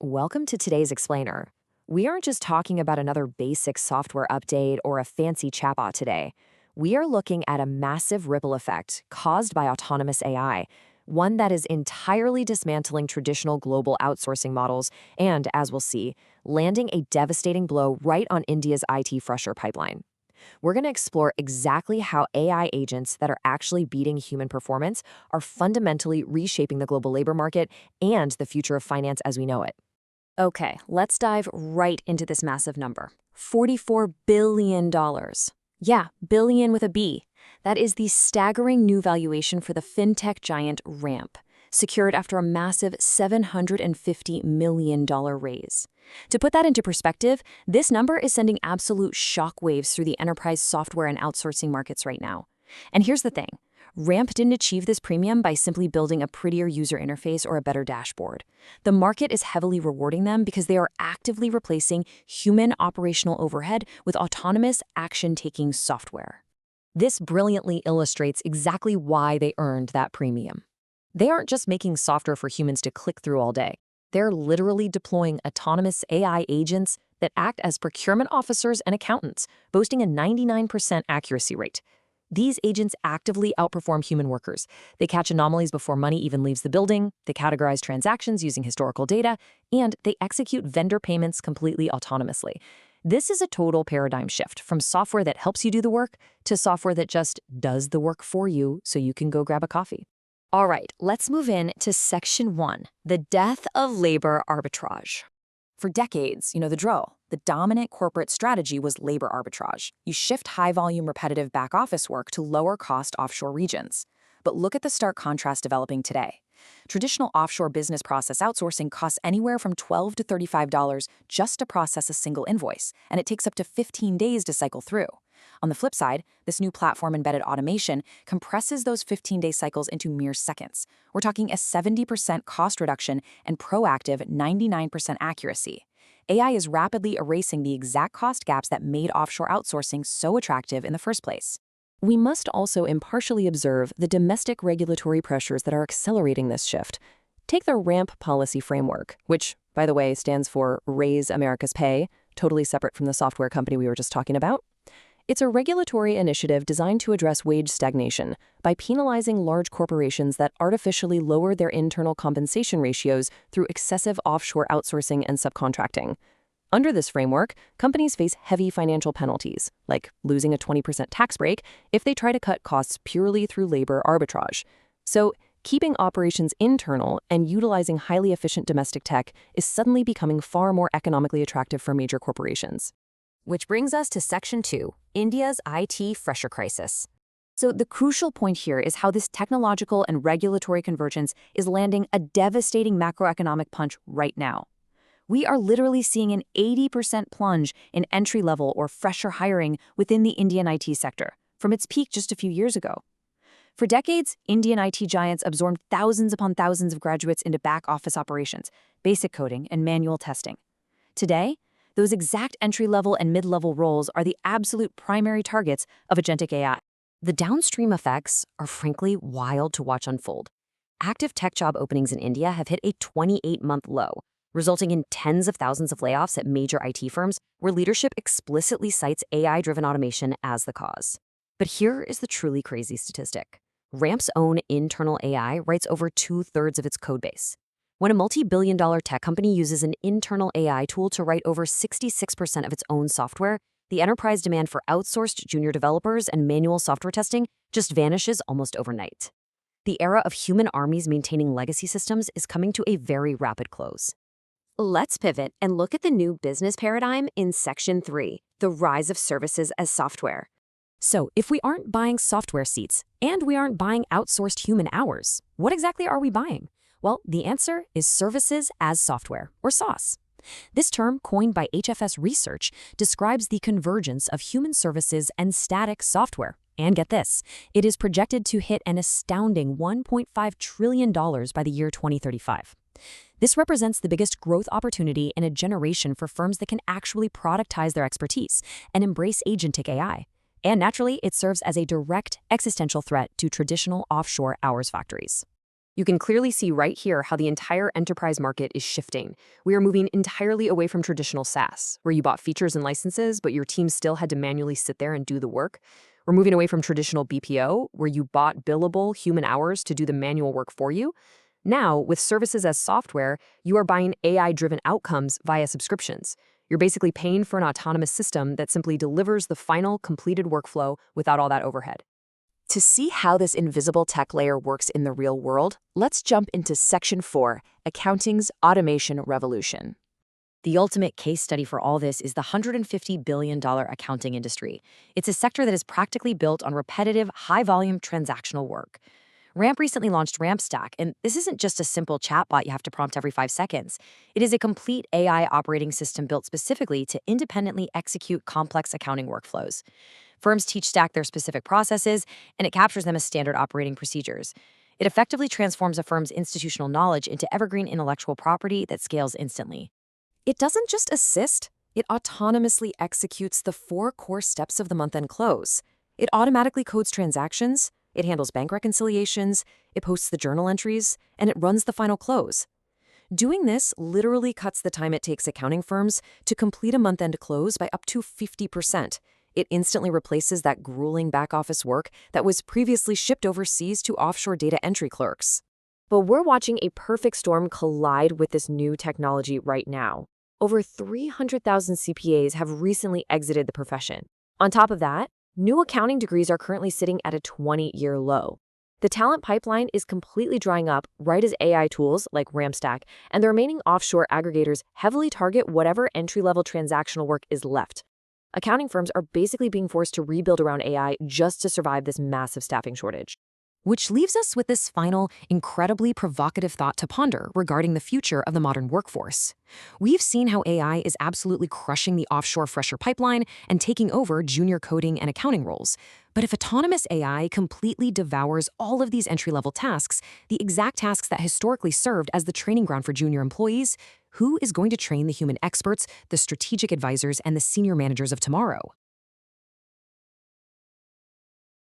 Welcome to today's Explainer. We aren't just talking about another basic software update or a fancy chatbot today. We are looking at a massive ripple effect caused by autonomous AI, one that is entirely dismantling traditional global outsourcing models and, as we'll see, landing a devastating blow right on India's IT fresher pipeline. We're going to explore exactly how AI agents that are actually beating human performance are fundamentally reshaping the global labor market and the future of finance as we know it. Okay, let's dive right into this massive number. $44 billion. Yeah, billion with a B. That is the staggering new valuation for the fintech giant Ramp, secured after a massive $750 million raise. To put that into perspective, this number is sending absolute shockwaves through the enterprise software and outsourcing markets right now. And here's the thing. Ramp didn't achieve this premium by simply building a prettier user interface or a better dashboard. The market is heavily rewarding them because they are actively replacing human operational overhead with autonomous action-taking software. This brilliantly illustrates exactly why they earned that premium. They aren't just making software for humans to click through all day. They're literally deploying autonomous AI agents that act as procurement officers and accountants, boasting a 99% accuracy rate. These agents actively outperform human workers. They catch anomalies before money even leaves the building, they categorize transactions using historical data, and they execute vendor payments completely autonomously. This is a total paradigm shift from software that helps you do the work to software that just does the work for you so you can go grab a coffee. All right, let's move in to Section 1, the death of labor arbitrage. For decades, you know the drill. The dominant corporate strategy was labor arbitrage. You shift high-volume, repetitive back-office work to lower-cost offshore regions. But look at the stark contrast developing today. Traditional offshore business process outsourcing costs anywhere from $12 to $35 just to process a single invoice, and it takes up to 15 days to cycle through. On the flip side, this new platform-embedded automation compresses those 15-day cycles into mere seconds. We're talking a 70% cost reduction and proactive 99% accuracy. AI is rapidly erasing the exact cost gaps that made offshore outsourcing so attractive in the first place. We must also impartially observe the domestic regulatory pressures that are accelerating this shift. Take the Ramp policy framework, which, by the way, stands for Raise America's Pay, totally separate from the software company we were just talking about. It's a regulatory initiative designed to address wage stagnation by penalizing large corporations that artificially lower their internal compensation ratios through excessive offshore outsourcing and subcontracting. Under this framework, companies face heavy financial penalties, like losing a 20% tax break if they try to cut costs purely through labor arbitrage. So, keeping operations internal and utilizing highly efficient domestic tech is suddenly becoming far more economically attractive for major corporations. Which brings us to Section 2, India's IT fresher crisis. So the crucial point here is how this technological and regulatory convergence is landing a devastating macroeconomic punch right now. We are literally seeing an 80% plunge in entry-level or fresher hiring within the Indian IT sector, from its peak just a few years ago. For decades, Indian IT giants absorbed thousands upon thousands of graduates into back-office operations, basic coding, and manual testing. Today, those exact entry-level and mid-level roles are the absolute primary targets of agentic AI. The downstream effects are frankly wild to watch unfold. Active tech job openings in India have hit a 28-month low, resulting in tens of thousands of layoffs at major IT firms where leadership explicitly cites AI-driven automation as the cause. But here is the truly crazy statistic. Ramp's own internal AI writes over 2/3 of its codebase. When a multi-billion-dollar tech company uses an internal AI tool to write over 66% of its own software, the enterprise demand for outsourced junior developers and manual software testing just vanishes almost overnight. The era of human armies maintaining legacy systems is coming to a very rapid close. Let's pivot and look at the new business paradigm in Section 3, the rise of services as software. So, if we aren't buying software seats and we aren't buying outsourced human hours, what exactly are we buying? Well, the answer is services as software, or SaaS. This term, coined by HFS Research, describes the convergence of human services and static software. And get this, it is projected to hit an astounding $1.5 trillion by the year 2035. This represents the biggest growth opportunity in a generation for firms that can actually productize their expertise and embrace agentic AI. And naturally, it serves as a direct existential threat to traditional offshore hours factories. You can clearly see right here how the entire enterprise market is shifting. We are moving entirely away from traditional SaaS, where you bought features and licenses, but your team still had to manually sit there and do the work. We're moving away from traditional BPO, where you bought billable human hours to do the manual work for you. Now, with services as software, you are buying AI-driven outcomes via subscriptions. You're basically paying for an autonomous system that simply delivers the final completed workflow without all that overhead. To see how this invisible tech layer works in the real world, let's jump into Section 4, Accounting's Automation Revolution. The ultimate case study for all this is the $150 billion accounting industry. It's a sector that is practically built on repetitive, high-volume transactional work. Ramp recently launched RampStack, and this isn't just a simple chatbot you have to prompt every 5 seconds. It is a complete AI operating system built specifically to independently execute complex accounting workflows. Firms teach Stack their specific processes, and it captures them as standard operating procedures. It effectively transforms a firm's institutional knowledge into evergreen intellectual property that scales instantly. It doesn't just assist, it autonomously executes the 4 core steps of the month-end close. It automatically codes transactions, it handles bank reconciliations, it posts the journal entries, and it runs the final close. Doing this literally cuts the time it takes accounting firms to complete a month-end close by up to 50%. It instantly replaces that grueling back-office work that was previously shipped overseas to offshore data entry clerks. But we're watching a perfect storm collide with this new technology right now. Over 300,000 CPAs have recently exited the profession. On top of that, new accounting degrees are currently sitting at a 20-year low. The talent pipeline is completely drying up right as AI tools like RampStack and the remaining offshore aggregators heavily target whatever entry-level transactional work is left. Accounting firms are basically being forced to rebuild around AI just to survive this massive staffing shortage. Which leaves us with this final, incredibly provocative thought to ponder regarding the future of the modern workforce. We've seen how AI is absolutely crushing the offshore fresher pipeline and taking over junior coding and accounting roles. But if autonomous AI completely devours all of these entry-level tasks, the exact tasks that historically served as the training ground for junior employees, who is going to train the human experts, the strategic advisors, and the senior managers of tomorrow?